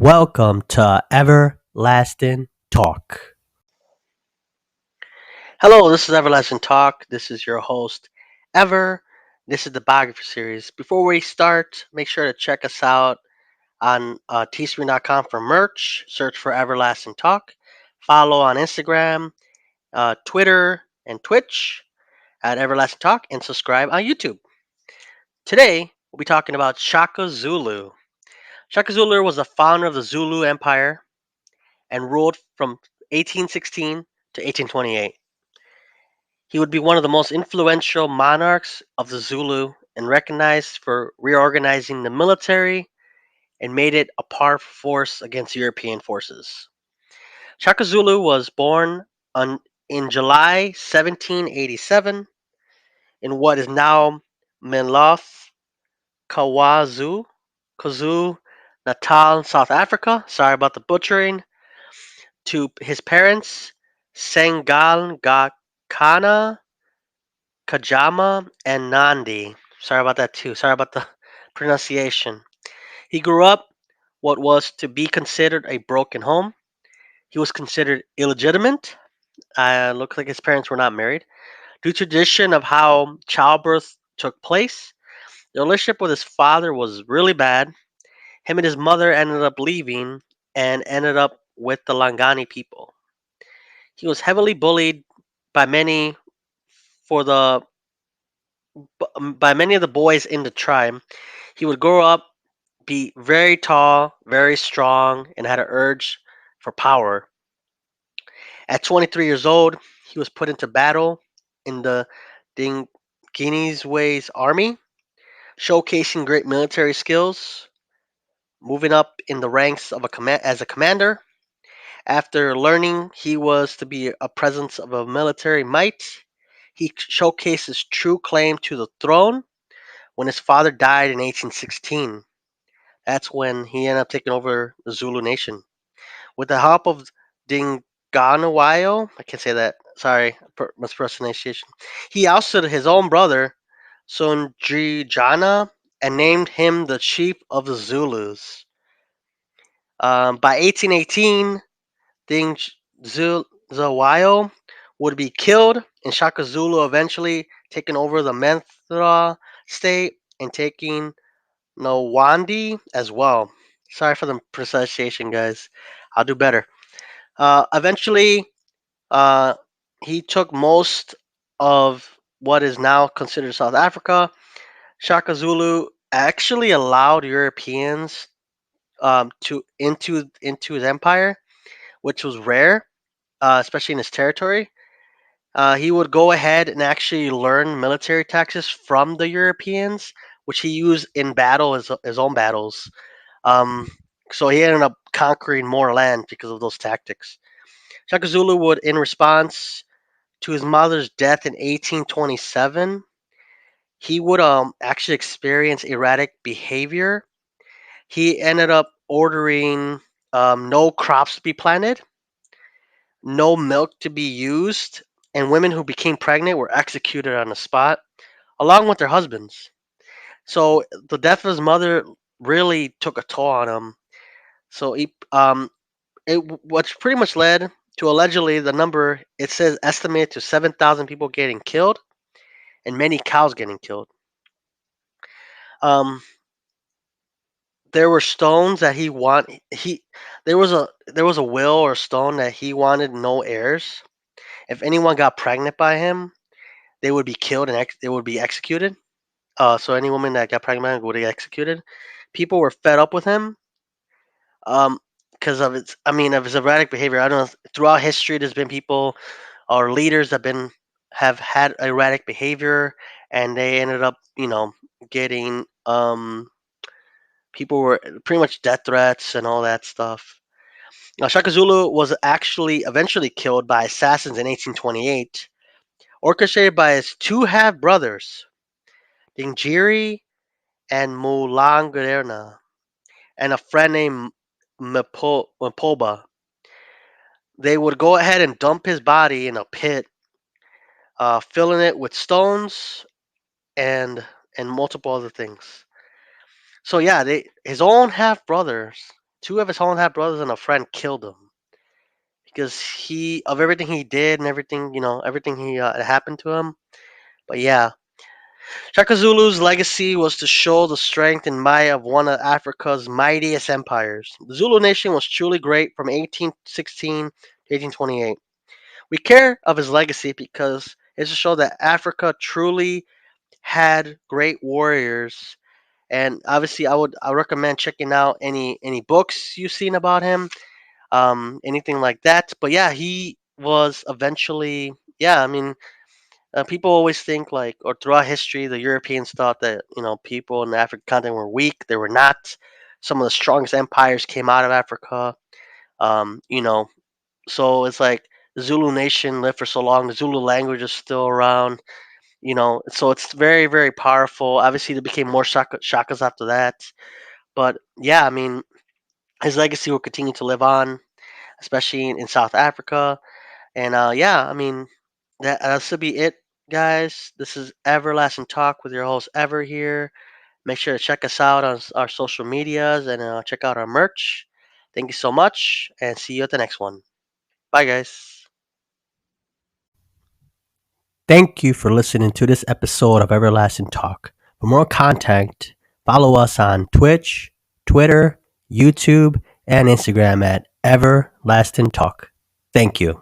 Welcome to Everlasting Talk. Hello, this is Everlasting Talk. This is your host, Ever. This is the Biography series. Before we start, make sure to check us out on teespring.com for merch. Search for Everlasting Talk. Follow on Instagram, Twitter, and Twitch at Everlasting Talk, and subscribe on YouTube. Today, we'll be talking about Shaka Zulu. Shaka Zulu was the founder of the Zulu Empire and ruled from 1816 to 1828. He would be one of the most influential monarchs of the Zulu and recognized for reorganizing the military and made it a powerful force against European forces. Shaka Zulu was born in July 1787 in what is now Menloth, KwaZulu Natal, South Africa. Sorry about the butchering. To his parents, Sengal Gakana, Kajama, and Nandi. Sorry about that too. Sorry about the pronunciation. He grew up what was to be considered a broken home. He was considered illegitimate. Looked like his parents were not married. Due to tradition of how childbirth took place, the relationship with his father was really bad. Him and his mother ended up leaving and ended up with the Langani people. He was heavily bullied by many for the by many of the boys in the tribe. He would grow up, be very tall, very strong, and had an urge for power. At 23 years old, he was put into battle in the Dinginisway's army, showcasing great military skills, moving up in the ranks of as a commander. After learning he was to be a presence of a military might, he showcased his true claim to the throne when his father died in 1816. That's when he ended up taking over the Zulu nation. With the help of Dinganawayo, I can't say that, sorry, mispronunciation, he ousted his own brother, Sunjijana, and named him the chief of the Zulus. By 1818, Ding Zawayo would be killed, and Shaka Zulu eventually taking over the Menthra state and taking Nwandi as well. Sorry for the pronunciation, guys. I'll do better. Eventually, uh, he took most of what is now considered South Africa. Shaka Zulu actually allowed Europeans into his empire, which was rare, especially in his territory. He would go ahead and actually learn military tactics from the Europeans, which he used in battle, his own battles. Um, so he ended up conquering more land because of those tactics. Shaka Zulu would, in response to his mother's death in 1827, he would actually experience erratic behavior. He ended up ordering no crops to be planted, no milk to be used, and women who became pregnant were executed on the spot, along with their husbands. So the death of his mother really took a toll on him. So which pretty much led to allegedly the number it says estimated to 7,000 people getting killed and many cows getting killed. Um, there were stones that he there was a will or stone that he wanted no heirs. If anyone got pregnant by him, they would be killed and they would be executed. So any woman that got pregnant would get executed. People were fed up with him, because of his erratic behavior. I don't know. Throughout history, there's been people or leaders that have had erratic behavior, and they ended up, getting people were pretty much death threats and all that stuff. Now, Shaka Zulu was actually eventually killed by assassins in 1828, orchestrated by his two half brothers, Dingiri and Mulangarena, and a friend named Mpoba. They would go ahead and dump his body in a pit, filling it with stones and multiple other things. So yeah, his own half brothers Two of his whole half brothers and a friend killed him because he of everything he did and everything everything he happened to him. But yeah, Shaka Zulu's legacy was to show the strength and might of one of Africa's mightiest empires. The Zulu nation was truly great from 1816 to 1828. We care of his legacy because it's to show that Africa truly had great warriors. And obviously, I recommend checking out any books you've seen about him, anything like that. But yeah, he was eventually, yeah. I mean, people always think like, or throughout history, the Europeans thought that people in the African continent were weak. They were not. Some of the strongest empires came out of Africa. Um, you know, so it's like the Zulu nation lived for so long. The Zulu language is still around. So it's very, very powerful. Obviously, there became more shakas after that. But yeah, I mean, his legacy will continue to live on, especially in South Africa. And yeah, I mean, that should be it, guys. This is Everlasting Talk with your host Ever here. Make sure to check us out on our social medias and check out our merch. Thank you so much, and see you at the next one. Bye, guys. Thank you for listening to this episode of Everlasting Talk. For more content, follow us on Twitch, Twitter, YouTube, and Instagram at Everlasting Talk. Thank you.